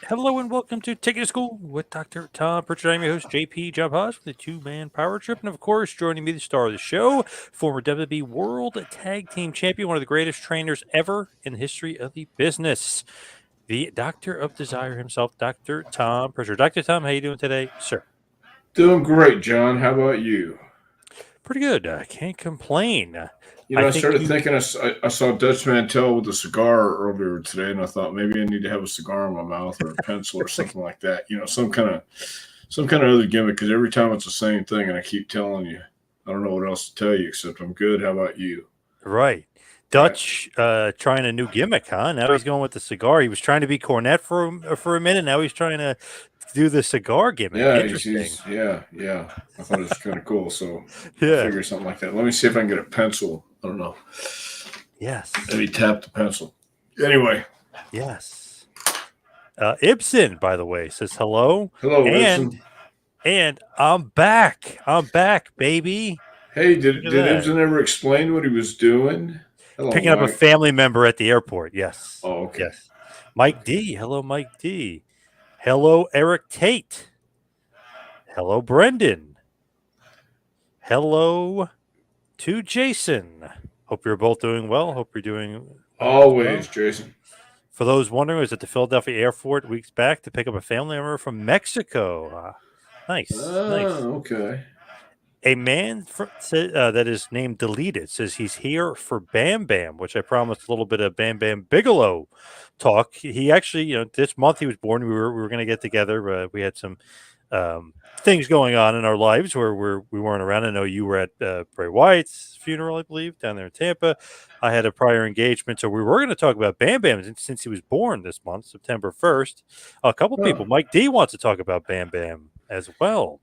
Hello and welcome to Taking to School with Dr. Tom Prichard. I'm your host, JP Job Haas, with the two-man power trip. And of course, joining me, the star of the show, former WWE World Tag Team Champion, one of the greatest trainers ever in the history of the business, the Doctor of Desire himself, Dr. Tom Prichard. Dr. Tom, how you doing today, sir? Doing great, John. How about you? Pretty good. I can't complain. You I know, I think started you thinking I saw Dutch Mantel with a cigar earlier today, and I thought maybe I need to have a cigar in my mouth or a pencil or something like that. You know, some kind of other gimmick. Because every time it's the same thing, and I keep telling you, I don't know what else to tell you except I'm good. How about you? right. Right? Dutch trying a new gimmick, huh? Now he's going with the cigar. He was trying to be Cornette for a minute. Now he's trying to do the cigar gimmick. Yeah, Interesting. yeah. I thought it was kind of cool, so I Yeah. figured something like that. Let me see if I can get a pencil. I don't know. Yes. Maybe tap the pencil. Anyway, Yes. Ibsen, by the way, says hello, hello, and Ibsen. and I'm back. I'm back, baby. Hey, Look did at did that. Ibsen ever explain what he was doing? Hello, Picking up a Mike. family member at the airport. Yes. Oh, okay. Yes. Mike Okay. D. Hello, Mike D. Hello, Eric Tate. Hello, Brendan. Hello to Jason. Hope you're both doing well. Hope you're doing well as Always, well. Jason. For those wondering, I was at the Philadelphia airport weeks back to pick up a family member from Mexico. Nice, Ah, nice. okay. A man that is named Deleted says he's here for Bam Bam, which I promised a little bit of Bam Bam Bigelow talk. He actually, this month he was born. We were going to get together. We had some things going on in our lives where we weren't around. I know you were at Bray Wyatt's funeral, I believe, down there in Tampa. I had a prior engagement, so we were going to talk about Bam Bam since he was born this month, September 1st. A couple Huh. people, Mike D wants to talk about Bam Bam as well.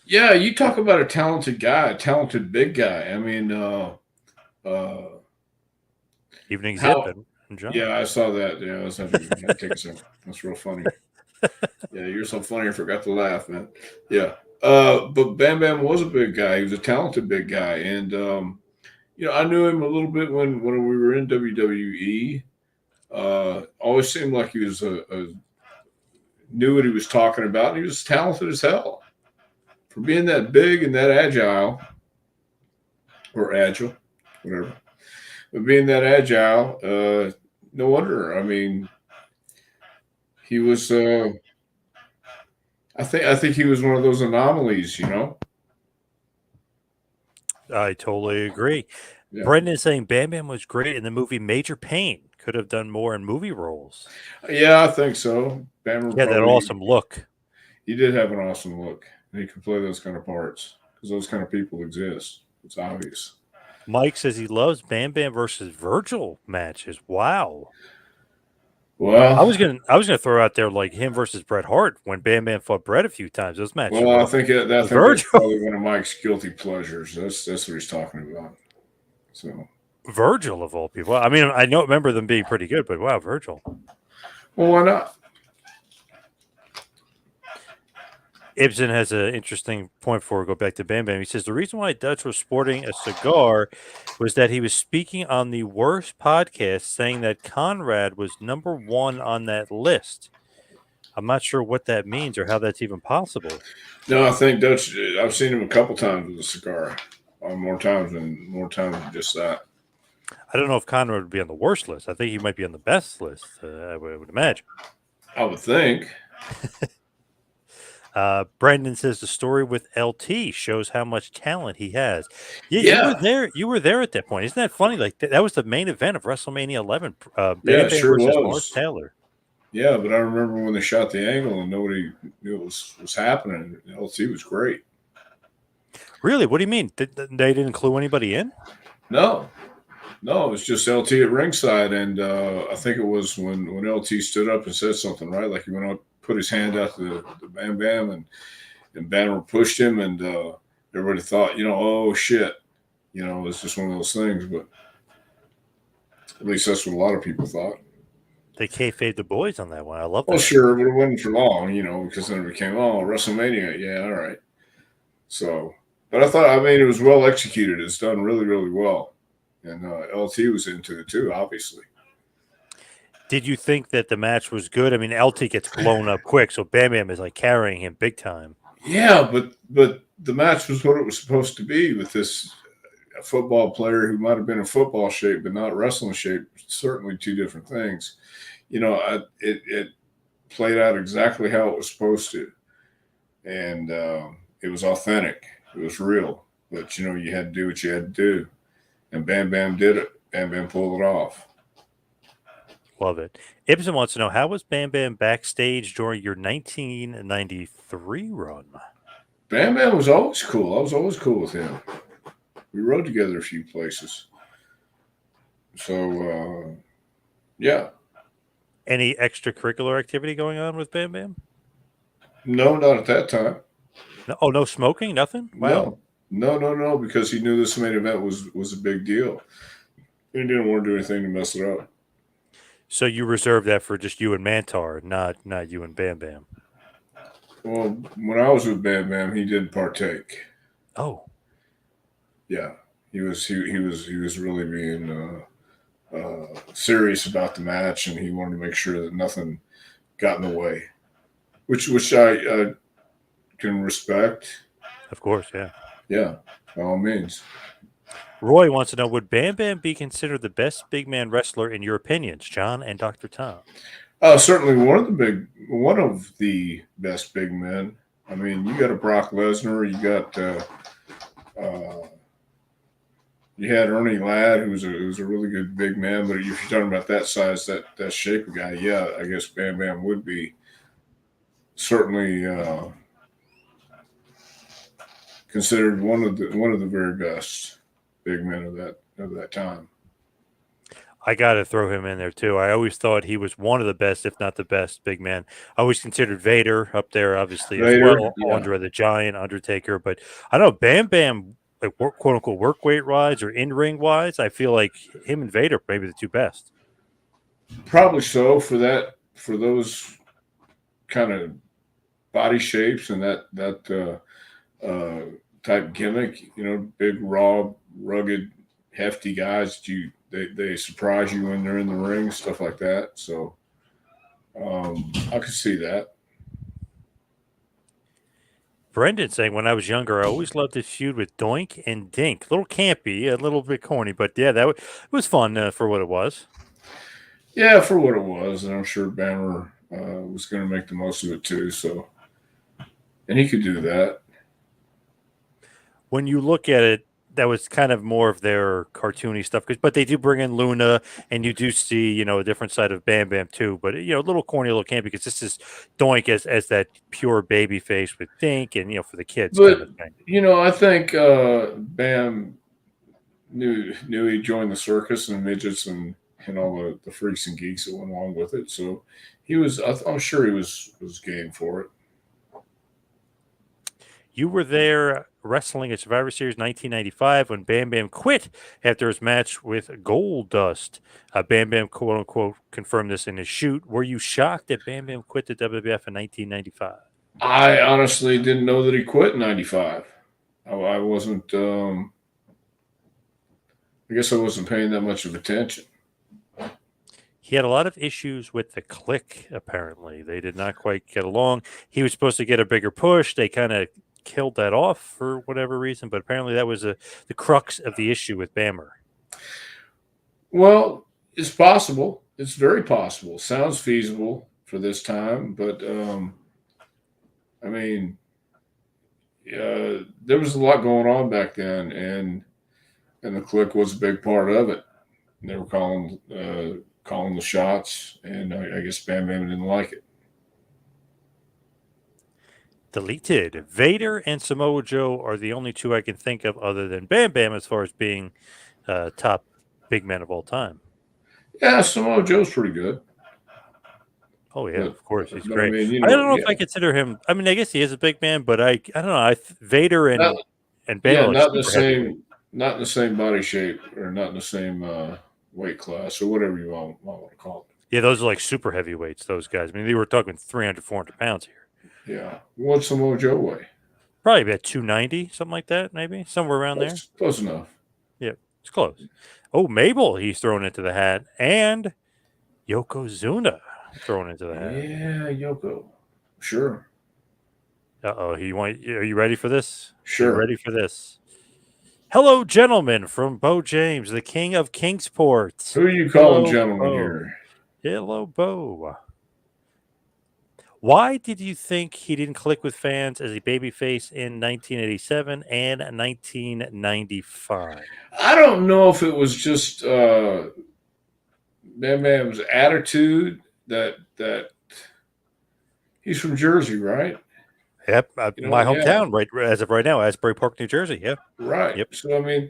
Yeah, you talk about a talented guy, a talented big guy. I mean, uh, Evening Zip how? and John. Yeah, I saw that. Yeah, I was having to take a second. That's real funny. Yeah, you're so funny. I forgot to laugh, man. Yeah. But Bam Bam was a big guy. He was a talented big guy, and I knew him a little bit when we were in WWE. Always seemed like he was knew what he was talking about, and he was talented as hell for being that big and that agile or agile, whatever. But being that agile, no wonder. I mean, he was. I think he was one of those anomalies. I totally agree. Yeah. Brendan is saying Bam Bam was great in the movie Major Pain. Could have done more in movie roles. Yeah, I think so. Bammer He had that probably awesome look. he did have an awesome look, and he could play those kind of parts because those kind of people exist. It's obvious. Mike says he loves Bam Bam versus Virgil matches. Wow. I Well, was gonna I was gonna throw out there like him versus Bret Hart when Bam Bam fought Bret a few times. Those matches well, were I think I think that's Virgil. probably one of Mike's guilty pleasures. That's what he's talking about. So, Virgil of all people. I mean, I don't remember them being pretty good, but wow, Virgil. well, why not? Ibsen has an interesting point before we go back to Bam Bam. He says the reason why Dutch was sporting a cigar was that he was speaking on the worst podcast, saying that Conrad was number one on that list. I'm not sure what that means or how that's even possible. No, I think Dutch. I've seen him a couple times with a cigar, more times than just that. I don't know if Conrad would be on the worst list. I think he might be on the best list. I would imagine. I would think. Brandon says the story with LT shows how much talent he has. Yeah, you were Yeah, there. You were there at that point. Isn't that funny? Like that was the main event of WrestleMania 11. yeah, Bam it Bam sure versus Lars was. Taylor. Yeah, but I remember when they shot the angle and nobody knew it was happening. LT was great. Really? What do you mean? They didn't clue anybody in? No, no, it was just LT at ringside, and I think it was when LT stood up and said something, right? Like he went up, put his hand out to the Bam Bam, and Banner pushed him, and everybody thought, oh shit, it's just one of those things. But at least that's what a lot of people thought. They kayfabe the boys on that one. I love Well, that. sure, but it wasn't for long, because then it became, WrestleMania, yeah, all right. So, but I mean, it was well executed. It's done really, really well, and LT was into it too, obviously. Did you think that the match was good? I mean, LT gets blown up quick, so Bam Bam is like carrying him big time. Yeah, but the match was what it was supposed to be with this football player who might have been in football shape but not wrestling shape. Certainly two different things. It played out exactly how it was supposed to, and it was authentic. It was real. But you had to do what you had to do, and Bam Bam did it. Bam Bam pulled it off. Love it. Ibsen wants to know, how was Bam Bam backstage during your 1993 run? Bam Bam was always cool. I was always cool with him. We rode together a few places. So yeah. Any extracurricular activity going on with Bam Bam? No, not at that time. No, oh, no smoking, nothing. Wow. No, because he knew this main event was a big deal. He didn't want to do anything to mess it up. So you reserved that for just you and Mantar, not you and Bam Bam. Well, when I was with Bam Bam, he didn't partake. Oh, Yeah, he was really being serious about the match, and he wanted to make sure that nothing got in the way, which I can respect. of course, yeah. Yeah, by all means. Roy wants to know, would Bam Bam be considered the best big man wrestler in your opinions, John and Dr. Tom? Certainly one of the best big men. I mean, you got a Brock Lesnar, uh, you had Ernie Ladd, who was a really good big man. But if you're talking about that size, that shape of guy, yeah, I guess Bam Bam would be certainly considered one of the very best big men of that time. I got to throw him in there too. I always thought he was one of the best, if not the best, big man. I always considered Vader up there, obviously, as Vader, well. yeah. Andre the Giant, Undertaker, but I don't know, Bam Bam, like quote unquote work weight wise or in ring wise. I feel like him and Vader maybe the two best. Probably so for those kind of body shapes and that type gimmick. Big, raw, rugged, hefty guys. They surprise you when they're in the ring, stuff like that. So I could see that. Brendan saying, when I was younger, I always loved his feud with Doink and Dink. A little campy, a little bit corny, but yeah, it was fun for what it was. Yeah, for what it was, and I'm sure Bammer was going to make the most of it too. So, and he could do that. When you look at it, that was kind of more of their cartoony stuff. But they do bring in Luna, and you do see a different side of Bam Bam too. But a little corny, a little campy because this is Doink as that pure baby face with Dink, and for the kids kind But of thing. I think Bam knew he joined the circus and midgets and all the freaks and geeks that went along with it. So he was. I'm sure he was game for it. You were there wrestling at Survivor Series 1995 when Bam Bam quit after his match with Goldust. Bam Bam, quote unquote, confirmed this in his shoot. Were you shocked that Bam Bam quit the WWF in 1995? I honestly didn't know that he quit in '95. I wasn't. I guess I wasn't paying that much of attention. He had a lot of issues with the Click, apparently. They did not quite get along. He was supposed to get a bigger push. They kind of killed that off for whatever reason, but apparently that was the crux of the issue with Bammer. Well, it's possible. It's very possible. Sounds feasible for this time, but I mean, there was a lot going on back then, and the Click was a big part of it. They were calling the shots, and I guess Bam Bam didn't like it. Deleted. Vader and Samoa Joe are the only two I can think of other than Bam Bam as far as being top big men of all time. Yeah, Samoa Joe's pretty good. Oh yeah, of course he's But great. I mean, I don't know if yeah, I consider him. I mean, I guess he is a big man, but I don't know. Vader not, and Bam yeah, are like super heavyweight. not in the same body shape, or not in the same weight class, or whatever you want to call it. Yeah, those are like super heavyweights. Those guys. I mean, they were talking 300, 400 pounds here. Yeah, what's Samoa Joe weigh? Probably about 290, something like that, maybe somewhere around there. Close enough. Yeah, it's close. Oh, Mabel, he's thrown into the hat, and Yokozuna thrown into the hat. Yeah, Yoko. Sure. Uh-oh, are you ready for this? You Sure. ready for this? Hello, gentlemen, from Bo James, the king of Kingsport. Who are you calling Hello, gentlemen Bo. here? Hello, Bo. Why did you think he didn't click with fans as a babyface in 1987 and 1995? I don't know if it was just Bam Bam's attitude that he's from Jersey, right? Yep, You know, my yeah, hometown, right as of right now, Asbury Park, New Jersey. Yeah, right. yep, So I mean,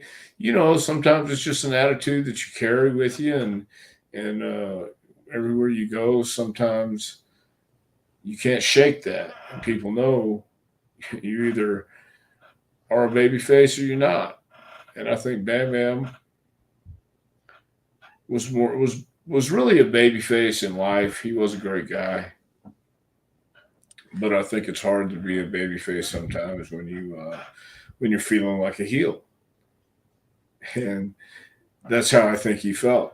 sometimes it's just an attitude that you carry with you, and everywhere you go, sometimes you can't shake that, and people know you either are a baby face or you're not. And I think Bam Bam was really a baby face in life. He was a great guy, but I think it's hard to be a baby face sometimes when you're feeling like a heel, and that's how I think he felt.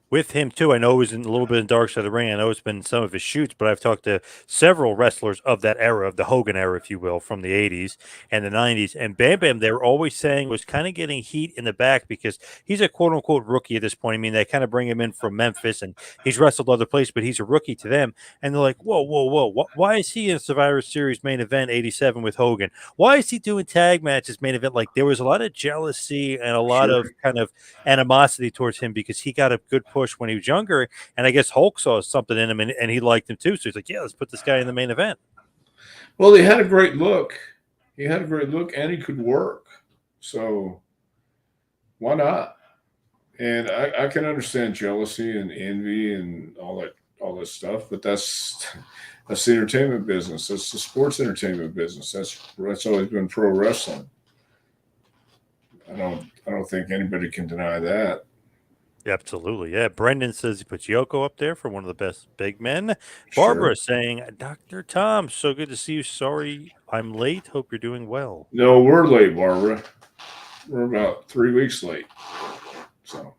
with him too. I know he was in a little bit in Dark Side of the Ring. I know it's been some of his shoots, but I've talked to several wrestlers of that era, of the Hogan era, if you will, from the '80s and the '90s. And Bam Bam, they were always saying was kind of getting heat in the back because he's a quote unquote rookie at this point. I mean, they kind of bring him in from Memphis, and he's wrestled other places, but he's a rookie to them. And they're like, whoa, whoa, whoa, why is he in Survivor Series main event '87 with Hogan? Why is he doing tag matches main event? Like there was a lot of jealousy and a lot Sure. of kind of animosity towards him because he got a good push when he was younger. And I guess Hulk saw something in him and he liked him too. So he's like, yeah, let's put this guy in the main event. Well, he had a great look. He had a great look, and he could work. So why not? And I can understand jealousy and envy and all that stuff, but that's the entertainment business. That's the sports entertainment business. That's always been pro wrestling. I don't think anybody can deny that. Absolutely. Yeah. Brendan says he puts Yoko up there for one of the best big men. Sure. Barbara saying, Dr. Tom, so good to see you. Sorry I'm late. Hope you're doing well. No, we're late, Barbara. We're about 3 weeks late. So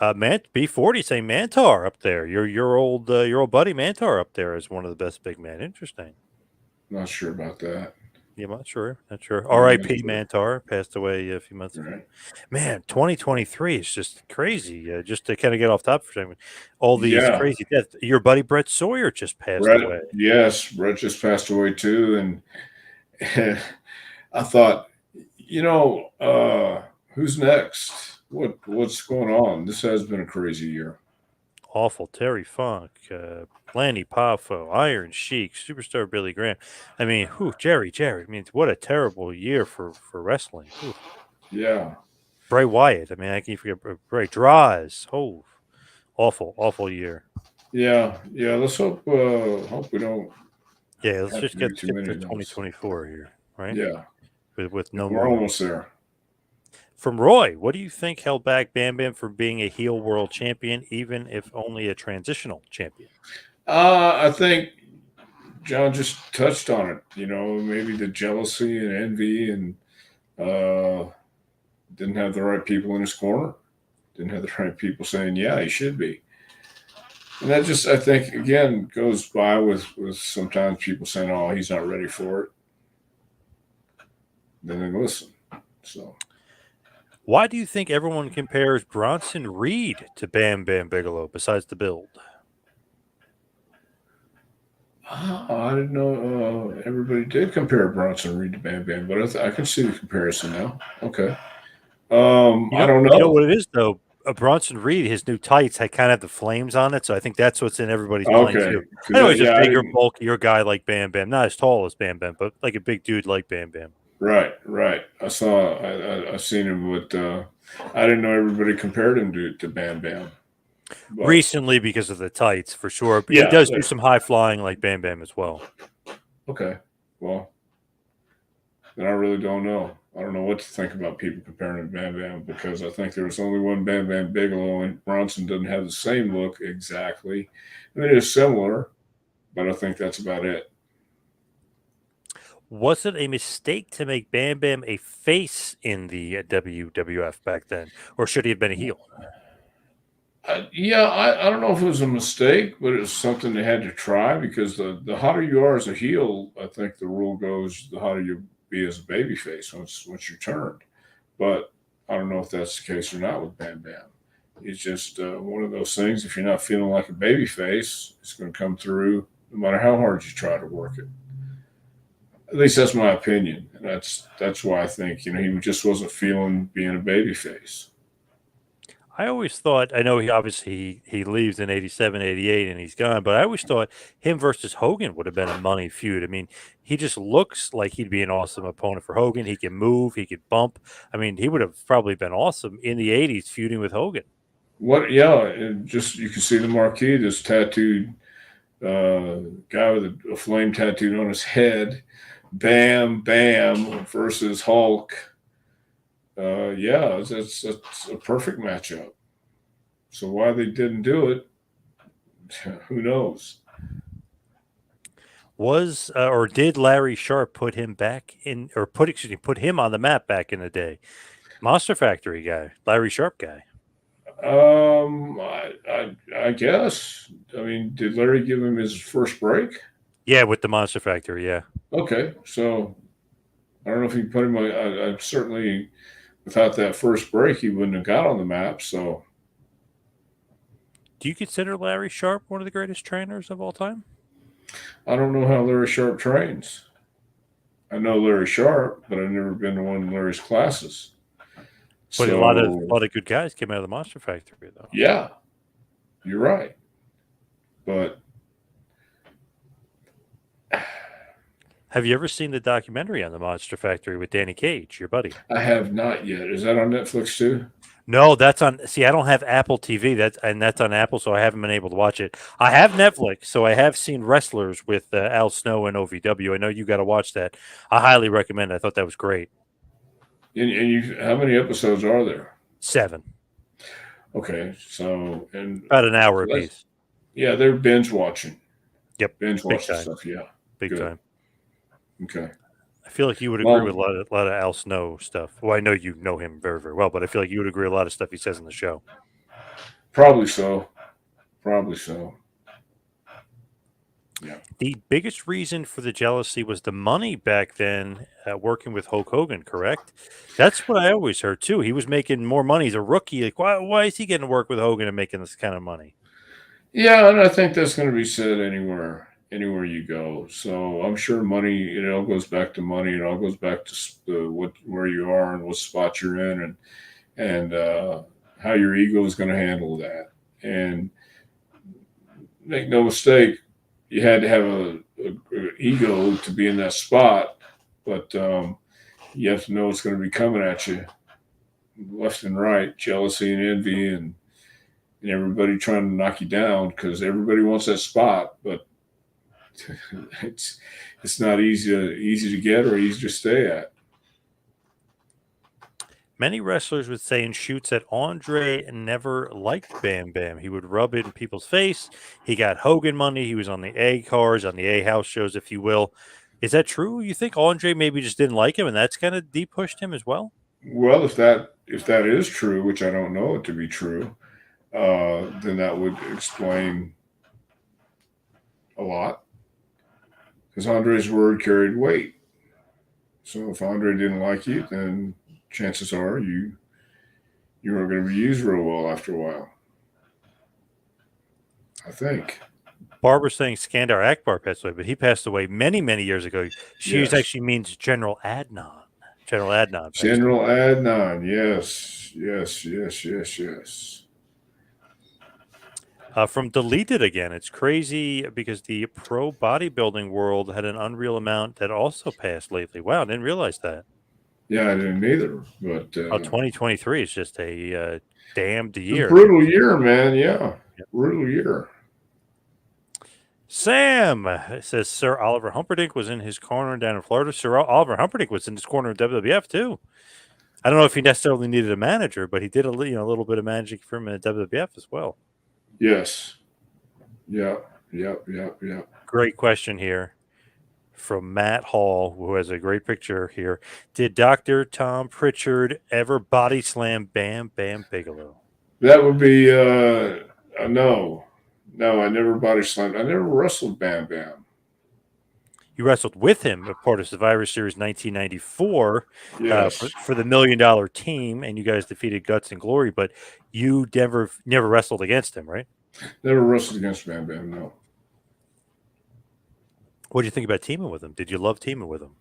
B40 saying Mantar up there. Your old buddy Mantar up there is one of the best big men. Interesting. not sure about that. Yeah, I'm not sure. Not sure. Yeah, I'm not R.I.P. sure. Mantar passed away a few months ago. Right. Man, 2023 is just crazy. Just to kind of get off topic for a second, all these Yeah. crazy deaths. Your buddy Brett Sawyer just passed Brett, away. yes, Brett just passed away too, and I thought, who's next? What's going on? This has been a crazy year. Awful. Terry Funk, Lanny Poffo, Iron Sheik, Superstar Billy Graham. I mean, Jerry. I mean, what a terrible year for wrestling. Whew. Yeah, Bray Wyatt. I mean, I can't forget Bray Draws. Oh, awful year. yeah. Let's hope we don't Yeah, let's have just to do get too to many of those. 2024 here, right? Yeah, With no we're more. almost there. From Roy, what do you think held back Bam Bam from being a heel world champion, even if only a transitional champion? I think John just touched on it. Maybe the jealousy and envy, and uh, didn't have the right people in his corner. Didn't have the right people saying, "Yeah, he should be." And that just, I think, again, goes by with sometimes people saying, "Oh, he's not ready for it." Then they listen. So Why do you think everyone compares Bronson Reed to Bam Bam Bigelow besides the build? I didn't know everybody did compare Bronson Reed to Bam Bam, but I can see the comparison now. Okay. I don't You know know. what it is though. Bronson Reed, his new tights had kind of the flames on it, so I think that's what's in everybody's mind Okay, too. I know because he's a yeah, I bigger, didn't. bulkier guy like Bam Bam, not as tall as Bam Bam, but like a big dude like Bam Bam. Right, right. I seen him with. I didn't know everybody compared him to Bam Bam, but Recently, because of the tights, for sure. But he yeah. does do some high flying like Bam Bam as well. Okay. Well, then I really don't know. I don't know what to think about people comparing him to Bam Bam because I think there was only one Bam Bam Bigelow, and Bronson doesn't have the same look exactly. I mean, it's similar, but I think that's about it. Was it a mistake to make Bam Bam a face in the WWF back then, or should he have been a heel? Yeah, I don't know if it was a mistake, but it was something they had to try because the hotter you are as a heel, I think the rule goes the hotter you be as a babyface once you're turned. But I don't know if that's the case or not with Bam Bam. It's just one of those things. If you're not feeling like a babyface, it's going to come through no matter how hard you try to work it. At least that's my opinion, and that's why I think he just wasn't feeling being a babyface. I always thought, I know he obviously he leaves in 87, 88, and he's gone, but I always thought him versus Hogan would have been a money feud. I mean, he just looks like he'd be an awesome opponent for Hogan. He can move, he could bump. I mean, he would have probably been awesome in the 80s feuding with Hogan. What? Yeah, and just you can see the marquee, this tattooed guy with a flame tattooed on his head, Bam Bam versus Hulk. Yeah, that's a perfect matchup. So why they didn't do it, who knows? Was or did Larry Sharp put him back in, or put him on the map back in the day? Monster Factory guy, Larry Sharp guy. I guess. I mean, did Larry give him his first break? Yeah, with the Monster Factory. Yeah. Okay, so I don't know if he put him. I certainly without that first break, he wouldn't have got on the map. So Do you consider Larry Sharp one of the greatest trainers of all time? I don't know how Larry Sharp trains. I know Larry Sharp, but I've never been to one of Larry's classes. But a lot of So good guys came out of the Monster Factory, though. yeah, you're right. But Have you ever seen the documentary on the Monster Factory with Danny Cage, your buddy? I have not yet. Is that on Netflix too? No, that's on. See, I don't have Apple TV. That's on Apple, so I haven't been able to watch it. I have Netflix, so I have seen Wrestlers with Al Snow and OVW. I know you got to watch that. I highly recommend it. I thought that was great. And you, how many episodes are there? 7, Okay, so and about an hour so that's apiece. yeah, they're binge watching, Yep, binge big watching time, stuff. Yeah, big good. time. Okay. I feel like you would agree with Well, a lot of Al Snow stuff. Well, I know you know him very, very well, but I feel like you would agree with a lot of stuff he says in the show. probably so. Probably so. Yeah. The biggest reason for the jealousy was the money back then, working with Hulk Hogan, correct? That's what I always heard too. He was making more money as a rookie. Like, why is he getting to work with Hogan and making this kind of money? Yeah, and I think that's going to be said anywhere you go. So I'm sure money. It all goes back to money. It all goes back to what where you are and what spot you're in, and how your ego is going to handle that. And make no mistake, you had to have a ego to be in that spot, but you have to know it's going to be coming at you left and right, jealousy and envy, and everybody trying to knock you down because everybody wants that spot, but it's it's not easy to get or easy to stay at. Many wrestlers would say in shoots that Andre never liked Bam Bam. He would rub it in people's face. He got Hogan money. He was on the A cars, on the A house shows, if you will. Is that true? You think Andre maybe just didn't like him, and that's kind of deep pushed him as well? Well, if that is true, which I don't know it to be true, then that would explain a lot because Andre's word carried weight. So if Andre didn't like you, then chances are you weren't going to be used real well after a while. I think. Barbara's saying Skandar Akbar passed away, but he passed away many, many years ago. She Yes. actually means General Adnan. General Adnan passed General away. Adnan. Yes. Yes. Yes. Yes. Yes. From Deleted again, it's crazy because the pro bodybuilding world had an unreal amount that also passed lately. Wow, didn't realize that. Yeah, I didn't either. But 2023 is just a damned it's a year. brutal year, man. Yeah. Brutal year. Sam says Sir Oliver Humperdinck was in his corner down in Florida. Sir Oliver Humperdinck was in his corner in WWF too. I don't know if he necessarily needed a manager, but he did a little bit of managing for him in WWF as well. Yes. Yep. Yep. Yep. Yep. Great question here from Matt Hall, who has a great picture here. Did Dr. Tom Prichard ever body slam Bam Bam Bigelow? That would be no, no. I never body slammed. I never wrestled Bam Bam. You wrestled with him a part of Survivor Series 1994 Yes, for the $1 million team, and you guys defeated Guts and Glory. But you never wrestled against him, right? never wrestled against Bam Bam. No. What do you think about teaming with him? Did you love teaming with him?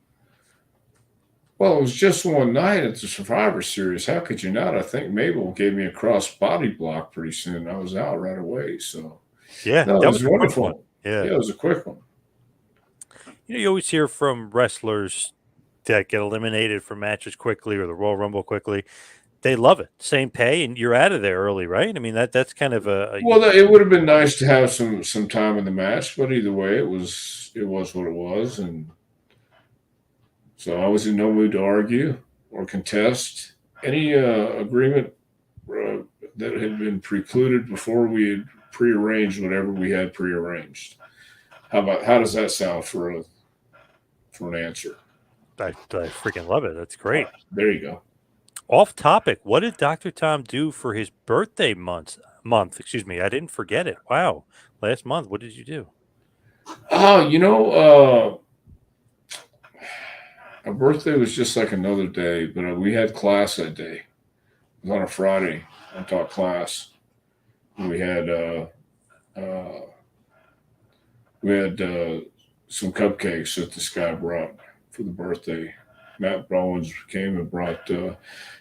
Well, it was just one night at the Survivor Series. How could you not? I think Mabel gave me a cross body block pretty soon. I was out right away. So Yeah, no, it that was was a quick one. wonderful. Yeah. Yeah, it was a quick one. You always hear from wrestlers that get eliminated from matches quickly or the Royal Rumble quickly. They love it. Same pay, and you're out of there early, right? I mean, that's kind of Well, it would have been nice to have some time in the match, but either way, it was what it was, and so I was in no mood to argue or contest any agreement that had been precluded before we had prearranged whatever we had prearranged. How does that sound for an answer? I freaking love it. That's great. There you go. Off topic. What did Dr. Tom do for his birthday month? Excuse me. I didn't forget it. Wow. Last month. What did you do? Oh, our birthday was just like another day, but we had class that day. It was on a Friday. I taught class. And uh, we had some cupcakes that this guy brought for the birthday. Matt Bowens came and brought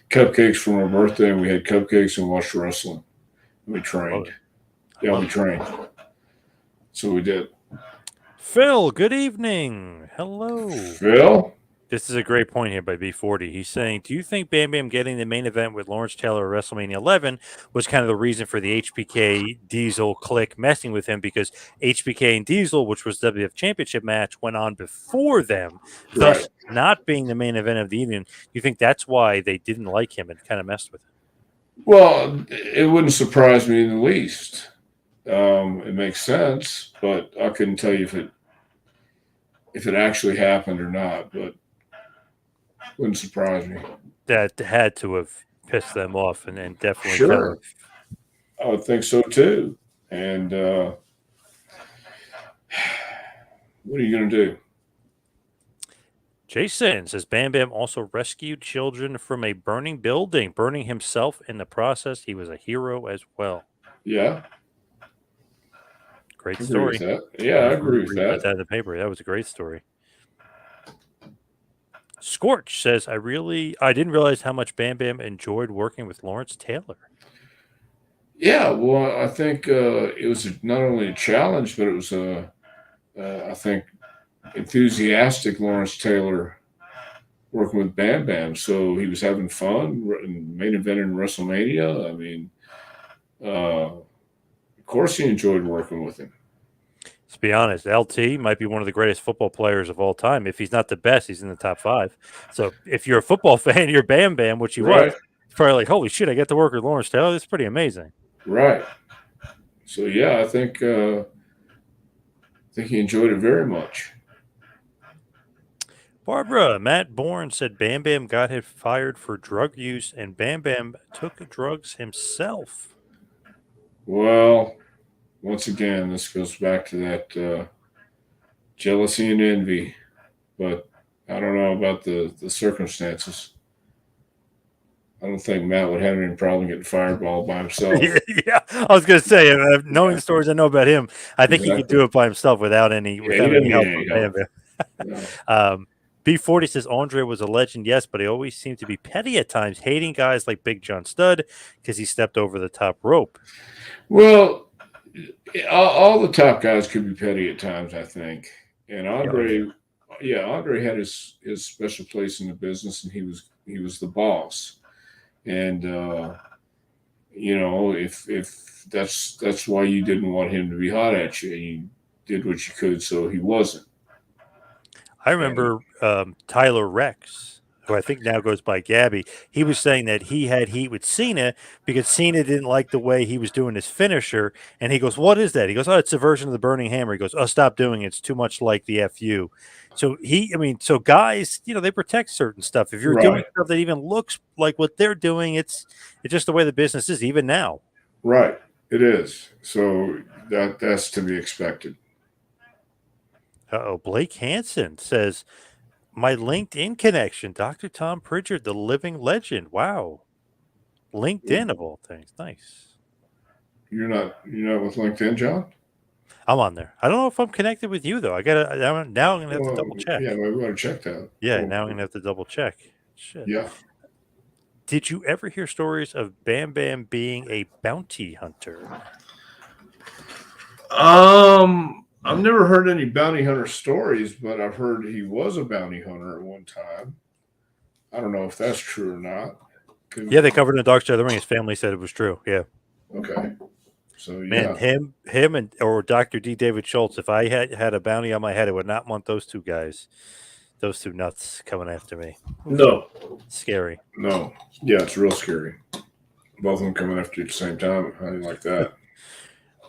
cupcakes for our birthday, and we had cupcakes and watched wrestling. We trained. Yeah, we trained. So we did. Phil, good evening. Hello. Phil? This is a great point here by B40. He's saying, do you think Bam Bam getting the main event with Lawrence Taylor at WrestleMania 11 was kind of the reason for the HBK Diesel clique messing with him? Because HBK and Diesel, which was WWF Championship match, went on before them, thus not being the main event of the evening. Do you think that's why they didn't like him and kind of messed with him? Well, it wouldn't surprise me in the least. It makes sense, but I couldn't tell you if it actually happened or not. But wouldn't surprise me. That had to have pissed them off and definitely Sure. kind of. I would think so too. And what are you going to do? Jason says Bam Bam also rescued children from a burning building, burning himself in the process. He was a hero as well. Yeah. Great I agree story. with that. Yeah, I agree with About that. that in the paper. That was a great story. Scorch says, I didn't realize how much Bam Bam enjoyed working with Lawrence Taylor. Yeah, well, I think it was not only a challenge, but it was I think, enthusiastic Lawrence Taylor working with Bam Bam. So he was having fun, main event in WrestleMania. I mean, of course he enjoyed working with him. To be honest, LT might be one of the greatest football players of all time. If he's not the best, he's in the top 5. So if you're a football fan, you're Bam Bam, which he was. It's probably like, holy shit, I get to work with Lawrence Taylor. That's pretty amazing. Right. So yeah, I think he enjoyed it very much. Barbara, Matt Bourne said Bam Bam got him fired for drug use, and Bam Bam took drugs himself. Well, once again, this goes back to that jealousy and envy, but I don't know about the circumstances. I don't think Matt would have any problem getting fired all by himself. Yeah, I was going to say, knowing the stories I know about him, I think he could do it by himself without any help from Bam Bam. B40 says Andre was a legend, yes, but he always seemed to be petty at times, hating guys like Big John Studd because he stepped over the top rope. Well, all the top guys could be petty at times, I think. And Andre, Andre had his special place in the business, and he was the boss. And if that's why you didn't want him to be hot at you, you did what you could so he wasn't. I remember Tyler Rex, who I think now goes by Gabby. He was saying that he had heat with Cena because Cena didn't like the way he was doing his finisher. And he goes, what is that? He goes, oh, it's a version of the Burning Hammer. He goes, oh, stop doing it. It's too much like the FU. So so guys, they protect certain stuff. If you're doing stuff that even looks like what they're doing, it's just the way the business is, even now. Right. It is. So that's to be expected. Uh-oh. Blake Hansen says, my LinkedIn connection, Dr. Tom Prichard, the living legend. Wow. LinkedIn of all things. Nice. You're not with LinkedIn, John? I'm on there. I don't know if I'm connected with you though. Now I'm gonna have to Well, double check. yeah, maybe we want to check that. Yeah, Oh, now I'm gonna have to double check. Shit. yeah. Did you ever hear stories of Bam Bam being a bounty hunter? I've never heard any bounty hunter stories, but I've heard he was a bounty hunter at one time. I don't know if that's true or not. Yeah, they covered in the Dark Side of the Ring. His family said it was true. Yeah. Okay. So Man, yeah. him and or Dr. D. David Schultz, if I had a bounty on my head, I would not want those two guys. Those two nuts coming after me. Oof. No. Scary. No. Yeah, it's real scary. Both of them coming after you at the same time. I didn't like that.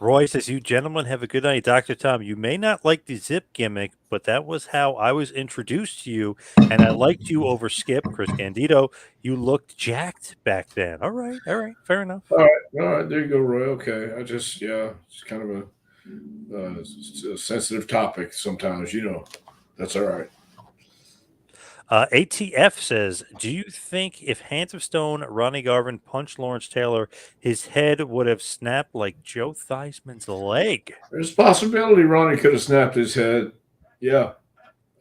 Roy says, you gentlemen have a good night. Dr. Tom, you may not like the zip gimmick, but that was how I was introduced to you, and I liked you over Skip. Chris Candido, you looked jacked back then. All right. Fair enough. All right. There you go, Roy. Okay. Yeah, it's kind of a sensitive topic sometimes, That's all right. ATF says, do you think if Hands of Stone, Ronnie Garvin punched Lawrence Taylor, his head would have snapped like Joe Theismann's leg? There's a possibility Ronnie could have snapped his head. Yeah.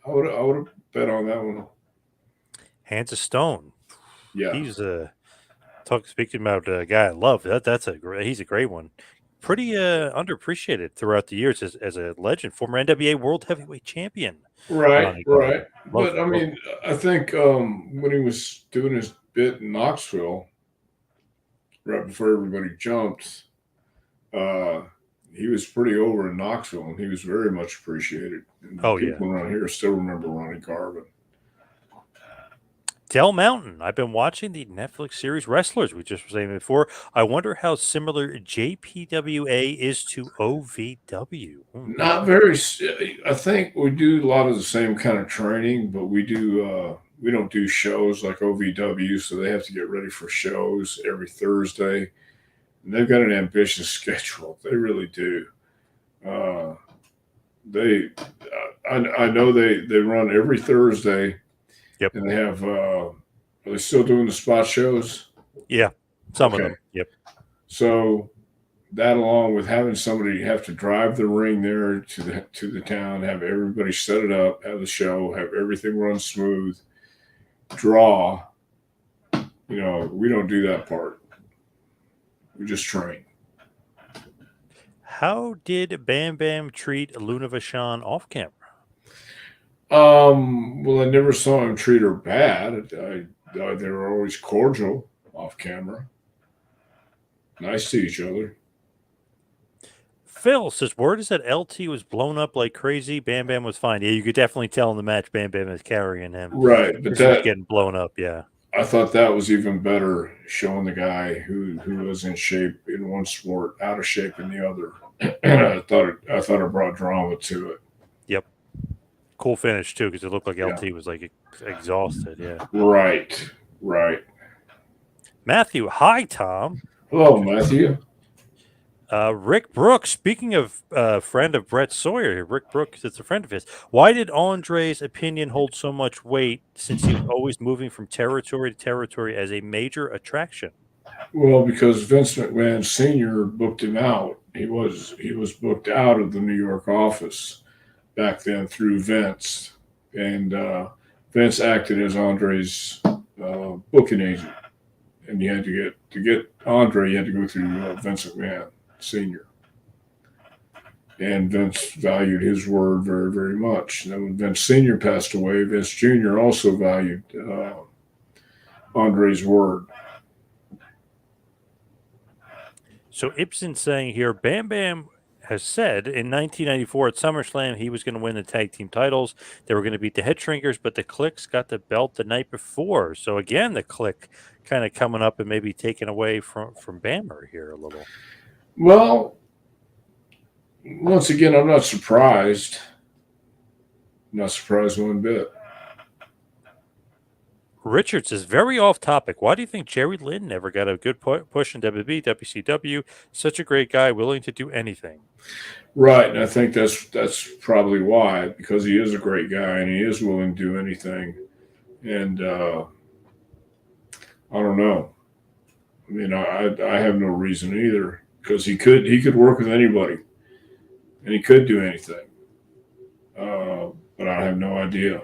I would have bet on that one. Hands of Stone. Yeah. He's speaking about a guy I love. He's a great one. Pretty underappreciated throughout the years as a legend, former NWA World Heavyweight Champion. Right, Ronnie right. Garvin. Love, But I love. mean, I think when he was doing his bit in Knoxville, right before everybody jumped, uh, he was pretty over in Knoxville, and he was very much appreciated. And Oh yeah. people around here still remember Ronnie Garvin. Del Mountain. I've been watching the Netflix series Wrestlers. We just were saying before. I wonder how similar JPWA is to OVW. Good Not question. very. I think we do a lot of the same kind of training, but we do. We don't do shows like OVW, so they have to get ready for shows every Thursday. And they've got an ambitious schedule. They really do. Uh, they, I know they run every Thursday, Yep. and they have. Are they still doing the spot shows? Yeah. Some of Okay, them. Yep. so that along with having somebody have to drive the ring there to the town, have everybody set it up, have the show, have everything run smooth, draw. We don't do that part. We just train. How did Bam Bam treat Luna Vachon off camera? Well, I never saw him treat her bad. They were always cordial off camera, nice to each other. Phil says word is that LT was blown up like crazy. Bam Bam was fine. Yeah, you could definitely tell in the match Bam Bam is carrying him Right, but because he was getting blown up. Yeah. I thought that was even better, showing the guy who was in shape in one sport, out of shape in the other. I thought it brought drama to it. Yep. Cool finish too because it looked like Yeah. LT was like exhausted. Yeah. Right. Matthew, hi Tom. Hello, Matthew. Rick Brooks, speaking of friend of Brett Sawyer, Rick Brooks, it's a friend of his. Why did Andre's opinion hold so much weight since he was always moving from territory to territory as a major attraction? Well, because Vince McMahon Sr. booked him out. He was booked out of the New York office back then through Vince, and Vince acted as Andre's booking agent. And you had to get Andre, you had to go through Vince McMahon Sr. And Vince valued his word very, very much. And then when Vince Sr. passed away, Vince Jr. also valued Andre's word. So Ibsen saying here, Bam Bam has said in 1994 at SummerSlam he was going to win the tag team titles. They were going to beat the Head Shrinkers, but the Clicks got the belt the night before. So again, the Click kind of coming up and maybe taken away from Bammer here a little. Well, once again, I'm not surprised. Not surprised one bit. Richards is very off topic. Why do you think Jerry Lynn never got a good push in WB, WCW? Such a great guy, willing to do anything. Right, and I think that's probably why, because he is a great guy and he is willing to do anything. And I don't know. I mean, I have no reason either, because he could work with anybody and he could do anything. But I have no idea.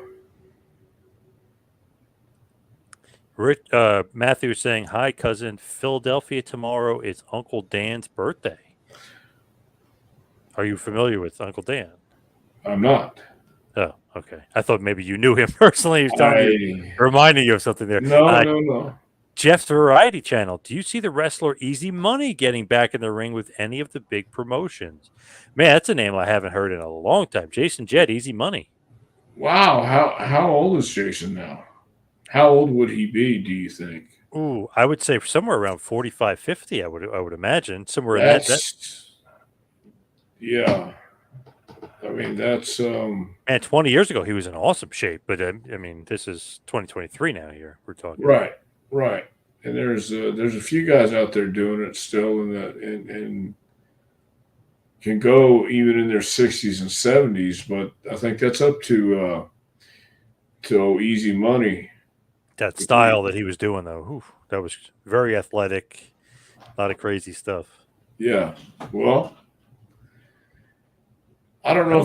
Matthew is saying, "Hi, cousin. Philadelphia tomorrow is Uncle Dan's birthday. Are you familiar with Uncle Dan?" I'm not. Oh, okay. I thought maybe you knew him personally. He was telling you, I reminding you of something there. no no no. Jeff's Variety Channel. Do you see the wrestler Easy Money getting back in the ring with any of the big promotions? Man, that's a name I haven't heard in a long time. Jason Jett, Easy Money. Wow, how old is Jason now? How old would he be? Do you think? Ooh, I would say somewhere around 45, 50. I would imagine somewhere in that. That's yeah. I mean, that's And 20 years ago, he was in awesome shape. But I mean, this is 2023 now. Here we're talking. right, right. And there's a few guys out there doing it still, and can go even in their 60s and 70s. But I think that's up to Easy Money. That style that he was doing, though, whew, that was very athletic. A lot of crazy stuff. Yeah. Well, I don't know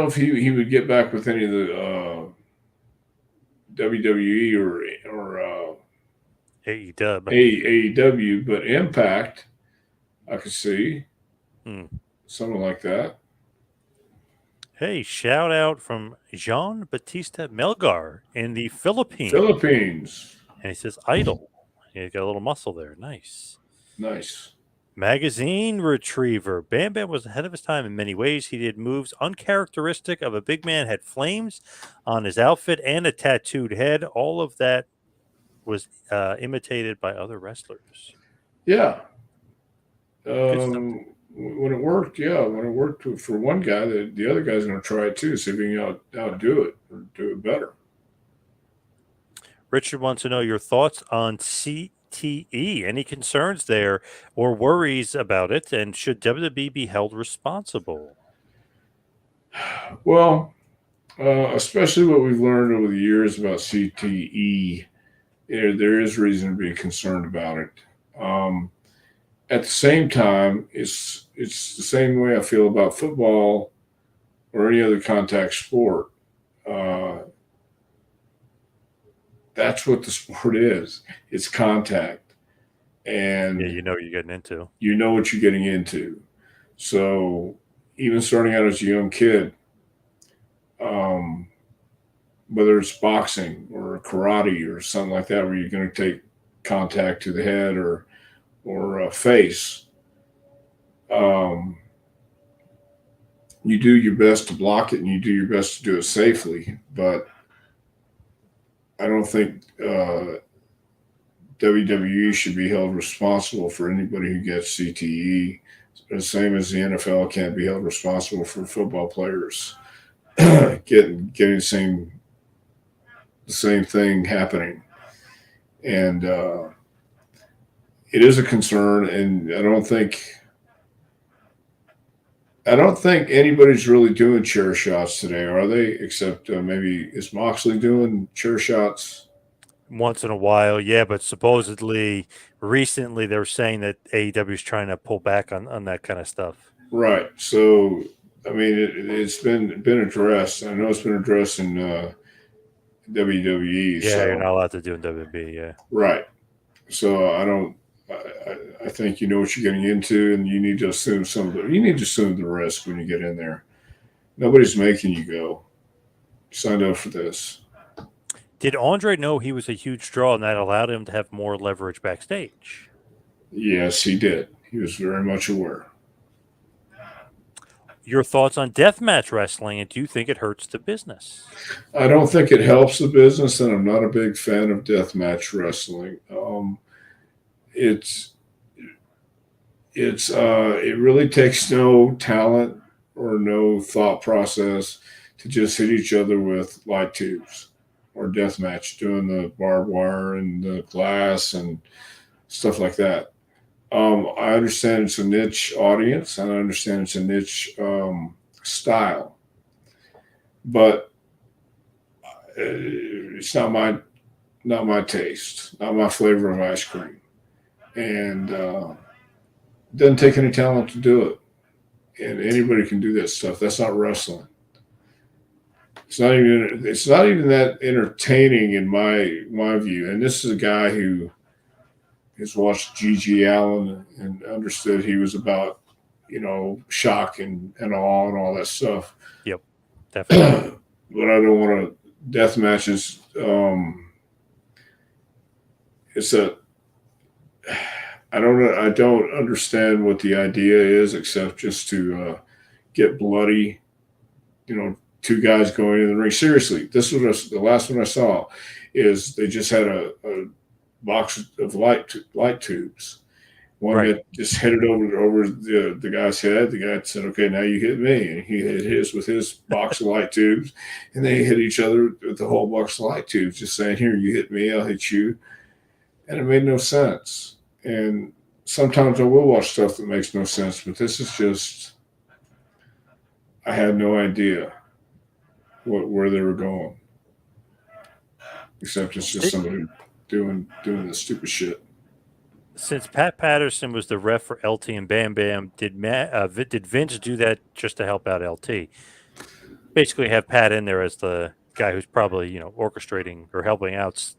if he would get back with any of the WWE or AEW. AEW, but Impact, I could see Hmm. something like that. Hey, shout out from Jean Batista Melgar in the Philippines. Philippines, And he says, idle. He's got a little muscle there. Nice. nice. Magazine retriever. Bam Bam was ahead of his time in many ways. He did moves uncharacteristic of a big man, had flames on his outfit and a tattooed head. All of that was imitated by other wrestlers. Yeah. Good stuff. When it worked, yeah, when it worked for one guy, the other guy's going to try it too, see if he can outdo it or do it better. Richard wants to know your thoughts on CTE. Any concerns there or worries about it? And should WWE be held responsible? Well, especially what we've learned over the years about CTE, there is reason to be concerned about it. At the same time, it's the same way I feel about football or any other contact sport. Uh, that's what the sport is. It's contact, and Yeah, you know what you're getting into. you know what you're getting into. So even starting out as a young kid, um, whether it's boxing or karate or something like that, where you're going to take contact to the head or face, um, you do your best to block it and you do your best to do it safely. But I don't think WWE should be held responsible for anybody who gets CTE. The same as the NFL can't be held responsible for football players getting the same thing happening, and it is a concern. And I don't think anybody's really doing chair shots today, are they? Except maybe is Moxley doing chair shots? Once in a while, yeah, but supposedly recently they were saying that AEW is trying to pull back on that kind of stuff. Right. So I mean, it's been addressed. I know it's been addressed in WWE. Yeah, you're So not allowed to do in WB, yeah. right. So I don't. I think you know what you're getting into, and you need to assume you need to assume the risk when you get in there. Nobody's making you go. Signed up for this. Did Andre know he was a huge draw and that allowed him to have more leverage backstage? Yes, he did. He was very much aware. Your thoughts on deathmatch wrestling, and do you think it hurts the business? I don't think it helps the business, and I'm not a big fan of deathmatch wrestling. It's it really takes no talent or no thought process to just hit each other with light tubes. or death match, doing the barbed wire and the glass and stuff like that. I understand it's a niche audience, and I understand it's a niche style, but it's not my taste, not my flavor of ice cream, and it doesn't take any talent to do it. And anybody can do that stuff. That's not wrestling. It's not even that entertaining in my view. And this is a guy who has watched G.G. Allen and understood he was about, shock and awe and all that stuff. Yep, definitely. But I don't want to death matches. It's a I don't understand what the idea is except just to get bloody. Two guys going in the ring. Seriously, this was the last one I saw. Is they just had a box of light tubes. One Right. guy just hit it over the guy's head. The guy said, "Okay, now you hit me," and he hit his with his box of light tubes, and they hit each other with the whole box of light tubes, just saying, "Here, you hit me, I'll hit you," and it made no sense. And sometimes I will watch stuff that makes no sense, but this is just I had no idea where they were going, except it's just somebody doing the stupid shit. Since Pat Patterson was the ref for LT and Bam Bam, did Vince do that just to help out LT? Basically, have Pat in there as the guy who's probably orchestrating or helping out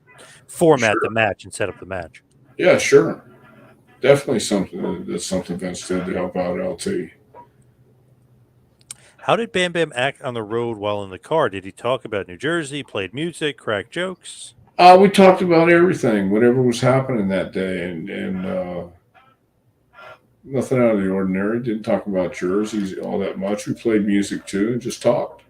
format the Sure. match and set up the match. Yeah, sure. Definitely something that's something Vince did to help out LT. How did Bam Bam act on the road while in the car? Did he talk about New Jersey, played music, crack jokes? We talked about everything, whatever was happening that day, and nothing out of the ordinary. Didn't talk about jerseys all that much. We played music too and just talked.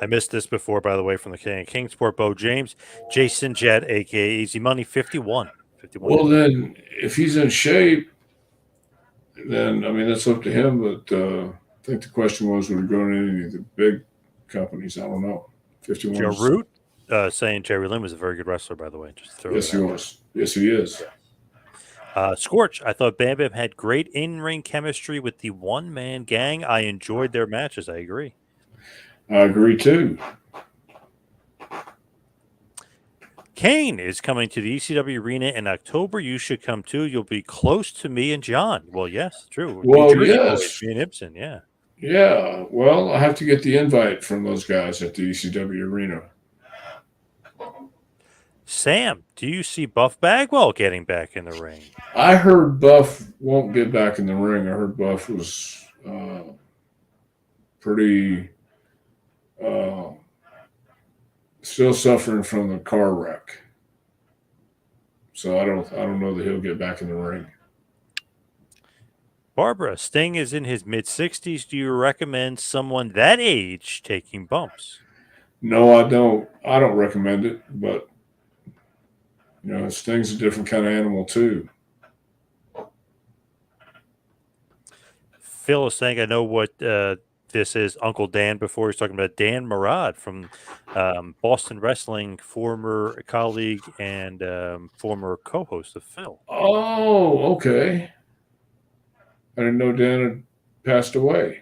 I missed this before, by the way, from the King Kingsport, Bo James, Jason Jett, aka Easy Money, 51. 51 Well, years old. then, if he's in shape, then I mean that's up to him. But I think the question was, would he go to any of the big companies? I don't know. 51 Joe is Root saying Jerry Lynn was a very good wrestler, by the way. Just to throw yes, that he out was. Yes, he is. there. Scorch, I thought Bam Bam had great in ring chemistry with the one man gang. I enjoyed their matches. I agree. I agree too. Kane is coming to the ECW Arena in October. You should come too. You'll be close to me and John. Well, yes, true. New Well, Jersey boys, yes. me and Ibsen, yeah. Yeah, well, I have to get the invite from those guys at the ECW arena. Sam, do you see Buff Bagwell getting back in the ring? I heard Buff won't get back in the ring. I heard Buff was pretty uh, still suffering from the car wreck, so I don't know that he'll get back in the ring. Barbara, Sting is in his mid 60s. Do you recommend someone that age taking bumps? No, I don't. I don't recommend it, but Sting's a different kind of animal too. Phil is saying, I know what this is Uncle Dan before. He's talking about Dan Murad from Boston Wrestling, former colleague and former co host of Phil. Oh, okay. I didn't know Dan had passed away.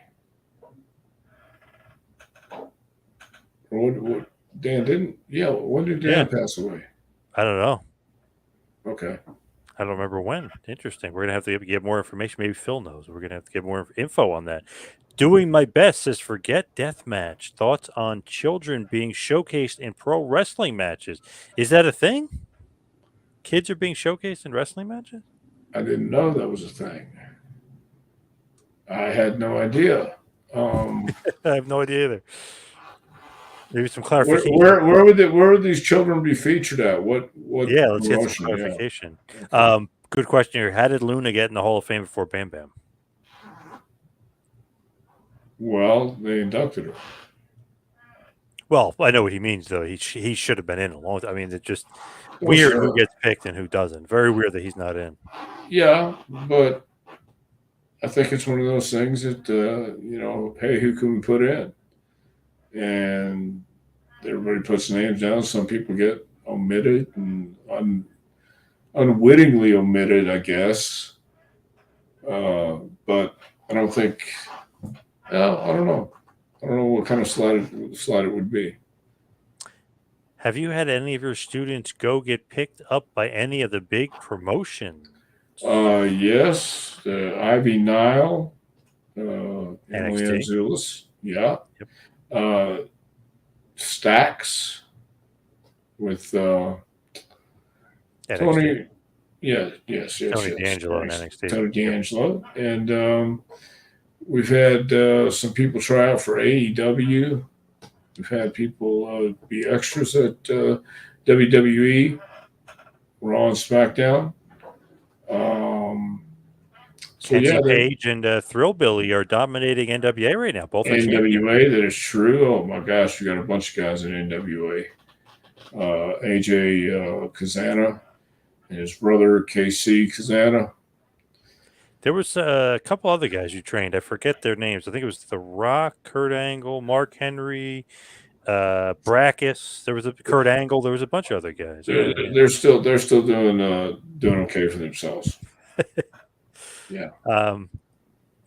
Or what? Dan didn't. Yeah. When did Dan Yeah, pass away? I don't know. Okay. I don't remember when. Interesting. We're going to have to get more information. Maybe Phil knows. We're going to have to get more info on that. Doing my best says forget deathmatch. Thoughts on children being showcased in pro wrestling matches. Is that a thing? Kids are being showcased in wrestling matches? I didn't know that was a thing. I had no idea. I have no idea either. Maybe some Where clarification. where where would these children be featured at? What Yeah, let's get some promotion? Yeah. clarification. Okay. Good question here. How did Luna get in the Hall of Fame before Bam Bam? Well, they inducted her. Well, I know what he means, though. He should have been in a long time. I mean, it's just Well, weird who sure. gets picked and who doesn't. Very weird that he's not in. Yeah, but I think it's one of those things that hey, who can we put in? And everybody puts names down. Some people get omitted and unwittingly omitted, I guess. But I don't think. Well, I don't know. I don't know what kind of slide it would be. Have you had any of your students go get picked up by any of the big promotions? Yes, Ivy Nile, Emily NXT. Anzulis, yeah. Yep. Stacks with NXT. Tony. Yeah, yes. Tony D'Angelo in Thanks. NXT. Tony Yep. D'Angelo, and we've had some people try out for AEW. We've had people be extras at WWE, Raw and SmackDown. So Kenzie yeah, the Page and Thrillbilly are dominating NWA right now, both are champions. NWA, that is true. Oh my gosh, we got a bunch of guys in NWA. AJ Kazana and his brother KC Kazana. There was a couple other guys you trained. I forget their names. I think it was The Rock, Kurt Angle, Mark Henry, Brackus. There was a Kurt Angle. There was a bunch of other guys. Yeah. They're still doing okay for themselves. Yeah.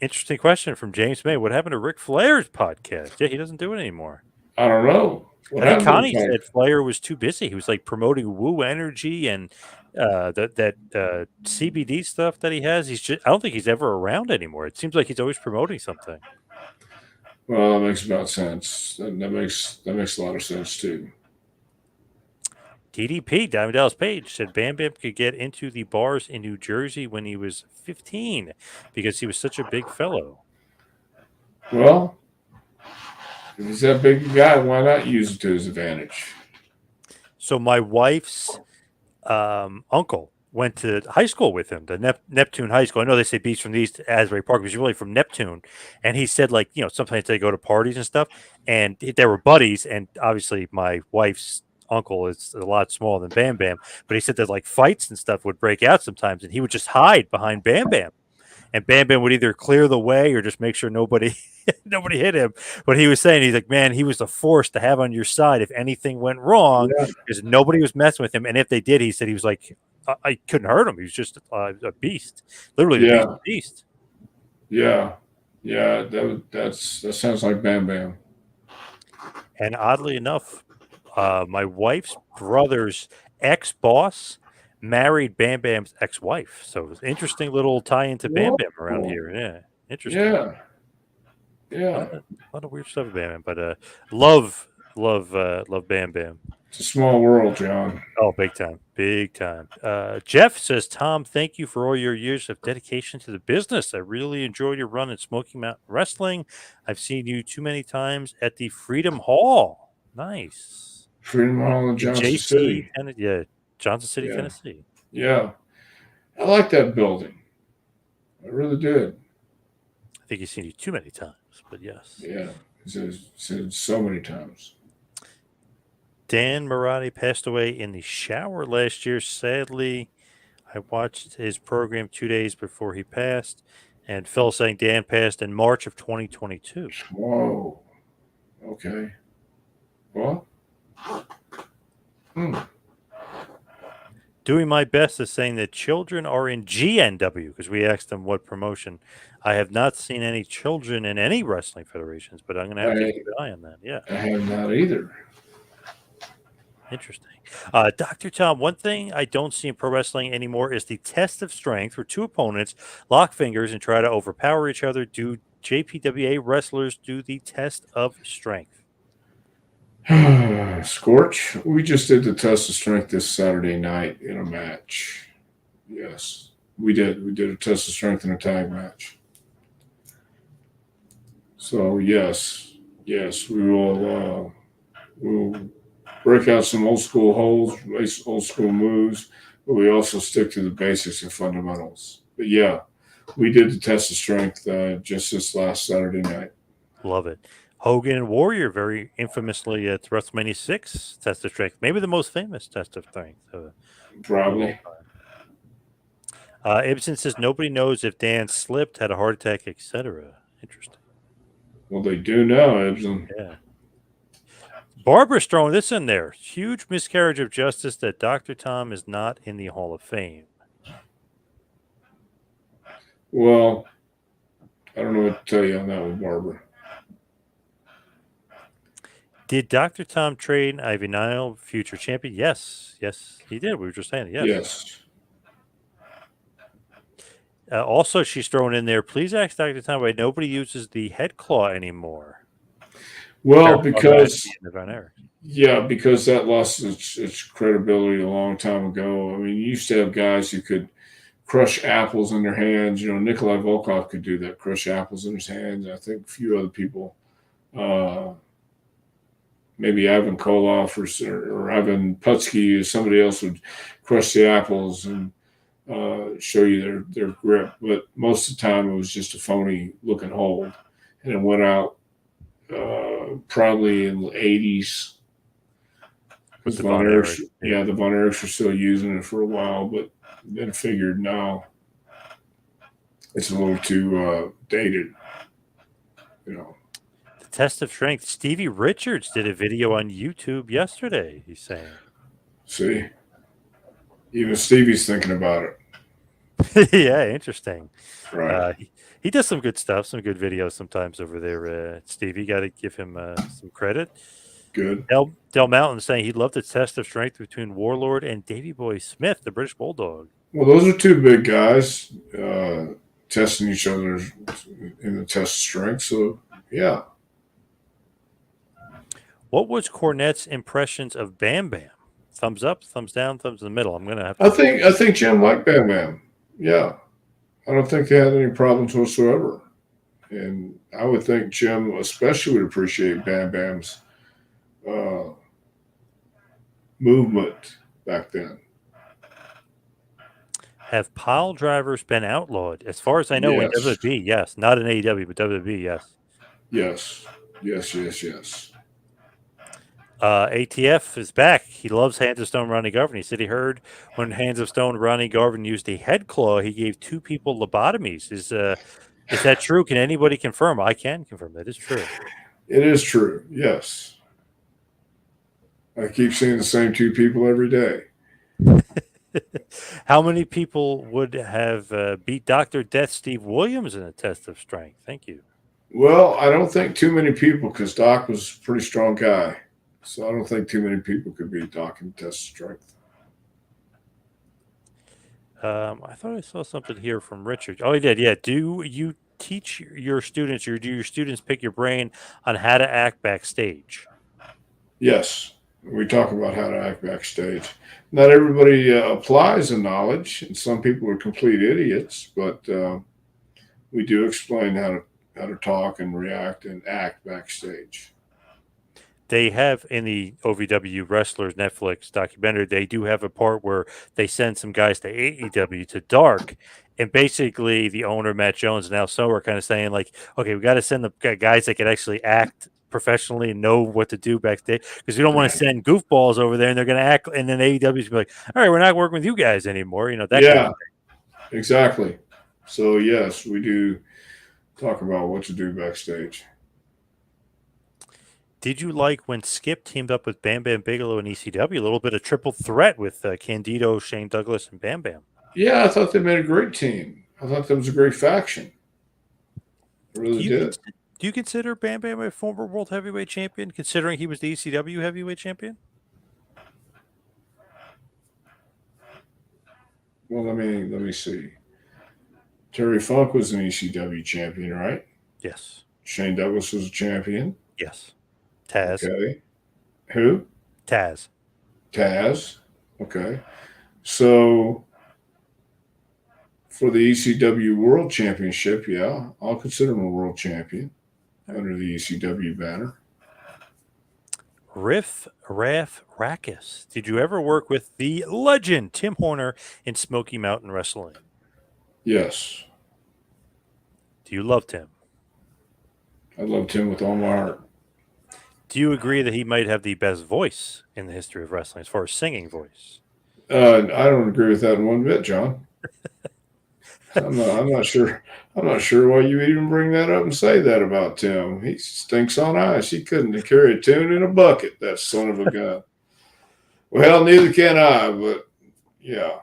Interesting question from James May. What happened to Ric Flair's podcast? Yeah, he doesn't do it anymore. I don't know. I think Connie said Flair was too busy. He was like promoting Woo Energy and that CBD stuff that he has. I don't think he's ever around anymore. It seems like he's always promoting something. Well, that makes about sense. That makes a lot of sense too. DDP, Diamond Dallas Page, said Bam Bam could get into the bars in New Jersey when he was 15 because he was such a big fellow. Well, if he's that big a guy, why not use it to his advantage? So my wife's uncle went to high school with him, the Neptune High School. I know they say Beach from the East, Asbury Park, but he's really from Neptune. And he said, like, sometimes they go to parties and stuff, and they were buddies. And obviously my wife's uncle is a lot smaller than Bam Bam, but he said that like fights and stuff would break out sometimes, and he would just hide behind Bam Bam. And Bam Bam would either clear the way or just make sure nobody hit him. But he was saying, he's like, man, he was a force to have on your side if anything went wrong, because nobody was messing with him. And if they did, he said he was like, I couldn't hurt him. He was just a beast, literally the beast. Yeah, that sounds like Bam Bam. And oddly enough, my wife's brother's ex-boss married Bam Bam's ex-wife. So it was an interesting little tie into Bam Bam around here. Yeah. Interesting. Yeah. A lot of weird stuff with Bam Bam, but love Bam Bam. It's a small world, John. Oh, big time. Jeff says, Tom, thank you for all your years of dedication to the business. I really enjoyed your run in Smoky Mountain Wrestling. I've seen you too many times at the Freedom Hall. Nice. Freedom Hall in Johnson City. Johnson City, Tennessee. Yeah. I like that building. I really did. I think he's seen you too many times, but yes. Yeah. He's seen it so many times. Dan Marotti passed away in the shower last year. Sadly, I watched his program 2 days before he passed, and Phil saying Dan passed in March of 2022. Whoa. Okay. Well. Doing my best is saying that children are in GNW, because we asked them what promotion. I have not seen any children in any wrestling federations, but I'm going to have to keep an eye on that. Yeah. I have not either. Interesting. Dr. Tom, one thing I don't see in pro wrestling anymore is the test of strength where two opponents lock fingers and try to overpower each other. Do JPWA wrestlers do the test of strength? Scorch, we just did the test of strength this Saturday night in a match. Yes, we did. We did a test of strength in a tag match. So yes, we will. We'll break out some old school holds, old school moves, but we also stick to the basics and fundamentals. But yeah, we did the test of strength just this last Saturday night. Love it. Hogan and Warrior very infamously at WrestleMania 6 test of strength, maybe the most famous test of strength. Probably. Ibsen says nobody knows if Dan slipped, had a heart attack, etc. Interesting. Well, they do now, Ibsen. Yeah. Barbara's throwing this in there. Huge miscarriage of justice that Dr. Tom is not in the Hall of Fame. Well, I don't know what to tell you on that one, Barbara. Did Dr. Tom train Ivy Nile, future champion? Yes. Yes, he did. We were just saying yes. Yes. Also, she's thrown in there, please ask Dr. Tom why nobody uses the head claw anymore. Well, because yeah, because that lost its credibility a long time ago. I mean, you used to have guys who could crush apples in their hands. You know, Nikolai Volkov could do that, crush apples in his hands. I think a few other people, uh, maybe Ivan Koloff or Ivan Putski, or somebody else would crush the apples and show you their grip. But most of the time, it was just a phony looking hold, and it went out probably in the 80s. with the Von Erichs, yeah, the Von Erichs were still using it for a while, but then figured now it's a little too dated. You know. The test of strength. Stevie Richards did a video on YouTube yesterday. He's saying, "See, even Stevie's thinking about it." Yeah, interesting. Right. He does some good stuff, some good videos sometimes over there. Stevie, got to give him some credit. Good. Del Mountain saying he'd love the test of strength between Warlord and Davy Boy Smith, the British Bulldog. Well, those are two big guys testing each other in the test of strength. So, yeah. What was Cornette's impressions of Bam Bam? Thumbs up, thumbs down, thumbs in the middle. I'm gonna have to. I think Jim liked Bam Bam. Yeah, I don't think they had any problems whatsoever, and I would think Jim especially would appreciate Bam Bam's movement back then. Have pile drivers been outlawed? As far as I know, in Yes. WWE, yes. Not in AEW, but WWE, yes. Yes. Yes. Yes. Yes. ATF is back. He loves Hands of Stone Ronnie Garvin. He said he heard when Hands of Stone Ronnie Garvin used a head claw, he gave 2 people lobotomies. Is that true? Can anybody confirm? I can confirm that is true. It is true. Yes. I keep seeing the same 2 people every day. How many people would have beat Dr. Death Steve Williams in a test of strength? Thank you. Well, I don't think too many people because Doc was a pretty strong guy. So I don't think too many people could beat Doc in test of strength. I thought I saw something here from Richard. Oh, he did. Yeah. Do you teach your students, or do your students pick your brain on how to act backstage? Yes. We talk about how to act backstage. Not everybody applies the knowledge, and some people are complete idiots, but we do explain how to talk and react and act backstage. They have in the OVW Wrestlers Netflix documentary, they do have a part where they send some guys to AEW to Dark. And basically, the owner, Matt Jones, and Al Snow are kind of saying, like, okay, we got to send the guys that can actually act professionally and know what to do backstage because we don't want to send goofballs over there and they're going to act. And then AEW's be like, all right, we're not working with you guys anymore. You know, that kind of thing. Exactly. So, yes, we do talk about what to do backstage. Did you like when Skip teamed up with Bam Bam Bigelow and ECW? A little bit of triple threat with Candido, Shane Douglas, and Bam Bam. Yeah, I thought they made a great team. I thought that was a great faction. I really did. Do you consider Bam Bam a former world heavyweight champion, considering he was the ECW heavyweight champion? Well, let me see. Terry Funk was an ECW champion, right? Yes. Shane Douglas was a champion. Yes. Taz. Okay. Who? Taz. Taz. Okay. So for the ECW World Championship, yeah, I'll consider him a world champion under the ECW banner. Riff Raff Rackus. Did you ever work with the legend Tim Horner in Smoky Mountain Wrestling? Yes. Do you love Tim? I love Tim with all my heart. Do you agree that he might have the best voice in the history of wrestling as far as singing voice? I don't agree with that in one bit, John. I'm not sure. I'm not sure why you even bring that up and say that about Tim. He stinks on ice. He couldn't carry a tune in a bucket. That son of a gun. Well, neither can I. But yeah,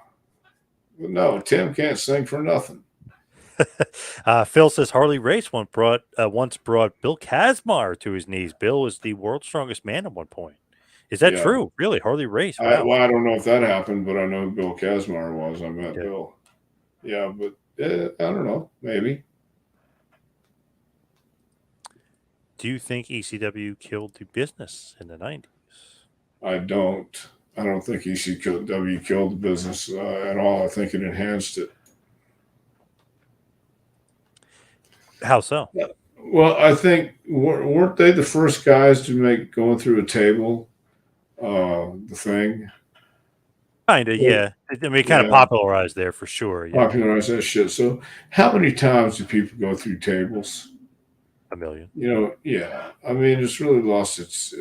but no, Tim can't sing for nothing. Phil says Harley Race once brought Bill Kazmar to his knees. Bill was the world's strongest man at one point. Is that Yeah. true? Really, Harley Race? Wow. I don't know if that happened, but I know who Bill Kazmaier was. I met Yeah. Bill. Yeah, but I don't know. Maybe. Do you think ECW killed the business in the 90s? I don't. I don't think ECW killed the business at all. I think it enhanced it. How so? Well, I think weren't they the first guys to make going through a table the thing? Kind of, Well, yeah. I mean, kind of yeah, popularized there for sure. Yeah, popularized that shit. So, how many times do people go through tables? a million. Yeah. I mean, it's really lost its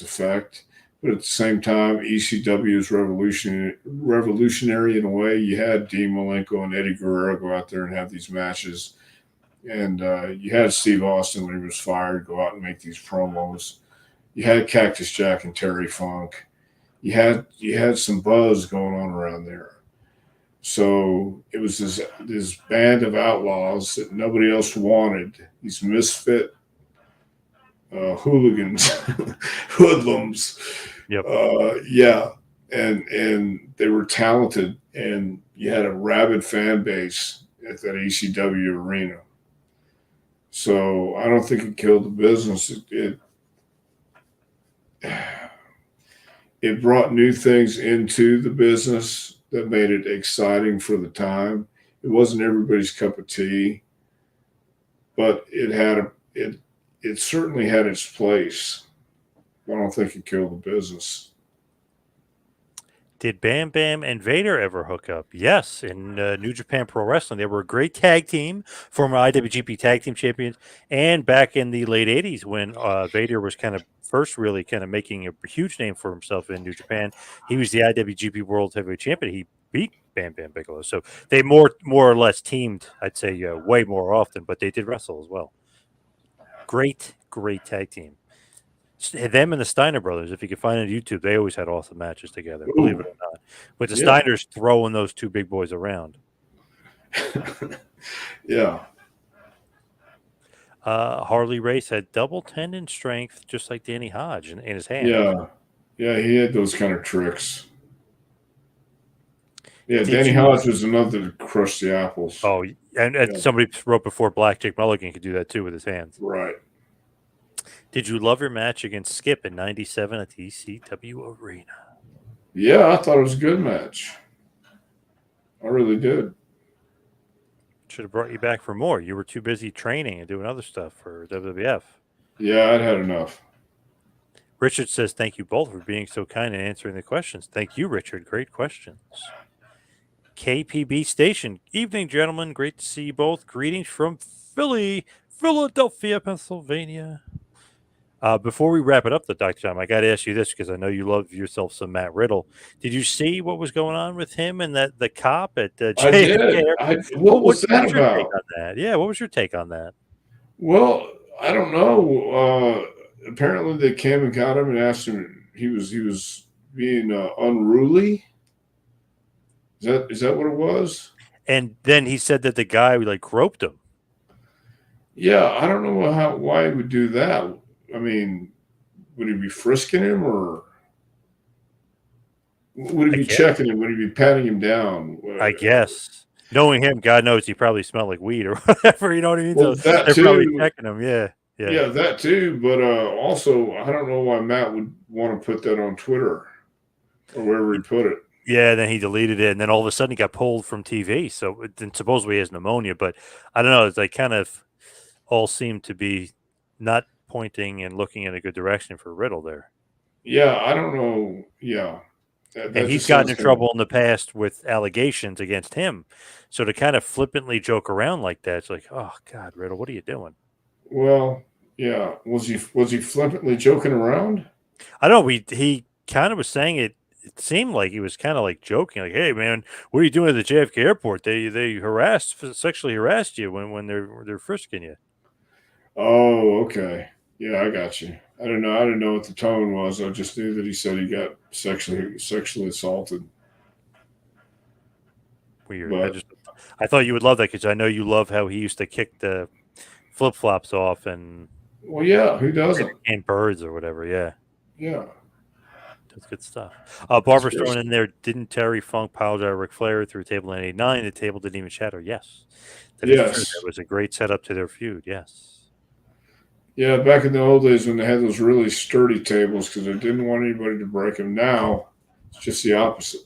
effect. But at the same time, ECW is revolutionary in a way. You had Dean Malenko and Eddie Guerrero go out there and have these matches, and you had Steve Austin when he was fired go out and make these promos. You had Cactus Jack and Terry Funk. You had some buzz going on around there. So it was this band of outlaws that nobody else wanted. These misfit hooligans, hoodlums. Yep. Yeah, and they were talented, and you had a rabid fan base at that ECW arena. So I don't think it killed the business. It brought new things into the business that made it exciting for the time. It wasn't everybody's cup of tea, but it certainly had its place. I don't think it killed the business. Did Bam Bam and Vader ever hook up? Yes, in New Japan Pro Wrestling. They were a great tag team, former IWGP Tag Team Champions, and back in the late 80s when Vader was kind of first really kind of making a huge name for himself in New Japan, he was the IWGP World Heavyweight Champion. He beat Bam Bam Bigelow. So they more or less teamed, I'd say, way more often, but they did wrestle as well. Great tag team. Them and the Steiner brothers, if you can find it on YouTube, they always had awesome matches together, believe it Ooh, or not. With the yeah, Steiners throwing those two big boys around. yeah, Harley Race had double tendon strength, just like Danny Hodge in his hand. yeah, yeah. He had those kind of tricks. Yeah, Did Danny you? Hodge was another to crush the apples. Oh, and Yeah, somebody wrote before Black Jake Mulligan could do that too with his hands. right. Did you love your match against Skip in '97 at the ECW Arena? Yeah, I thought it was a good match. I really did. Should have brought you back for more. You were too busy training and doing other stuff for WWF. Yeah, I'd had enough. Richard says, thank you both for being so kind and answering the questions. Thank you, Richard. Great questions. KPB Station. Evening, gentlemen. Great to see you both. Greetings from Philadelphia, Pennsylvania. Before we wrap it up, Dr. Tom, I got to ask you this because I know you love yourself some Matt Riddle. Did you see what was going on with him and the cop at I JFK? did. What was that What's your take about? on that? Yeah, what was your take on that? Well, I don't know. Apparently, they came and got him and asked him. He was being unruly. Is that what it was? And then he said that the guy like groped him. Yeah, I don't know why he would do that. I mean, would he be frisking him or would he I be guess. checking him? Would he be patting him down? I guess. Knowing him, God knows he probably smelled like weed or whatever. You know what I mean? Well, So that they're probably too. checking him. Yeah. Yeah. Yeah, that too. But also, I don't know why Matt would want to put that on Twitter or wherever he put it. Yeah, then he deleted it, and then all of a sudden he got pulled from TV. So then supposedly he has pneumonia, but I don't know. It's like kind of all seem to be not pointing and looking in a good direction for Riddle there. Yeah, I don't know. Yeah, And that he's just gotten sounds in kind of trouble in the past with allegations against him. So to kind of flippantly joke around like that, it's like, oh God, Riddle, what are you doing? well. Yeah, was he flippantly joking around? I don't know. He kind of was saying it it seemed like he was kind of like joking, like, "Hey, man, what are you doing at the JFK airport? They sexually harassed you when they're frisking you." Oh, okay. Yeah, I got you. I didn't know what the tone was. I just knew that he said he got sexually assaulted. Weird. But I thought you would love that because I know you love how he used to kick the flip flops off well, yeah, who doesn't? and birds or whatever. Yeah, Yeah, that's good stuff. that's Barbara great. throwing in there. Didn't Terry Funk pile drive Ric Flair through table 989? The table didn't even shatter. Yes, that is true. That Yes. was a great setup to their feud. Yes. Yeah, back in the old days when they had those really sturdy tables because they didn't want anybody to break them. Now it's just the opposite.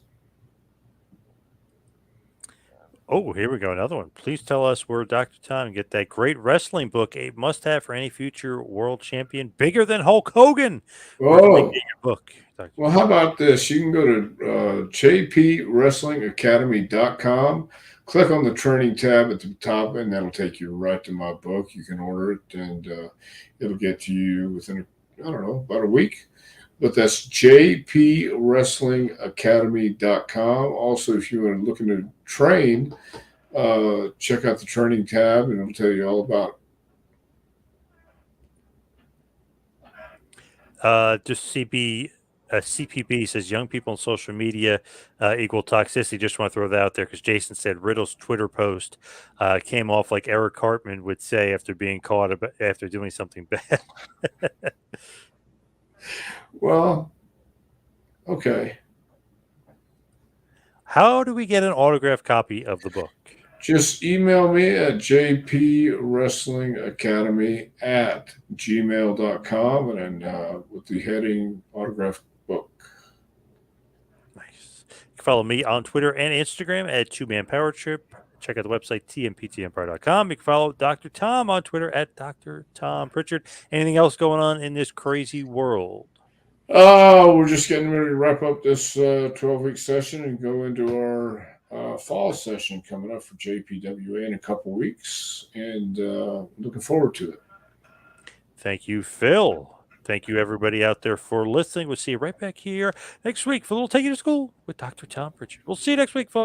Oh, here we go. Another one. Please tell us where Dr. Tom can get that great wrestling book, a must have for any future world champion, bigger than Hulk Hogan. Where can we get Oh, your book, Dr. well, Tom? how about this? You can go to jpwrestlingacademy.com, click on the training tab at the top, and that'll take you right to my book. You can order it, and it'll get to you within, I don't know, about a week. But that's jpwrestlingacademy.com. Also, if you are looking to train, check out the training tab, and it'll tell you all about. Just CPB says young people on social media equal toxicity. Just want to throw that out there because Jason said Riddle's Twitter post came off like Eric Cartman would say after being caught after doing something bad. Well, okay. How do we get an autographed copy of the book? Just email me at jpwrestlingacademy at gmail.com and then with the heading autograph book. Nice. You can follow me on Twitter and Instagram at 2Man Power Trip. Check out the website, tmptempire.com. You can follow Dr. Tom on Twitter at Dr. Tom Prichard. Anything else going on in this crazy world? We're just getting ready to wrap up this 12-week session and go into our fall session coming up for JPWA in a couple weeks, and looking forward to it. Thank you, Phil. Thank you, everybody out there, for listening. We'll see you right back here next week for a little Take You to School with Dr. Tom Prichard. We'll see you next week, folks.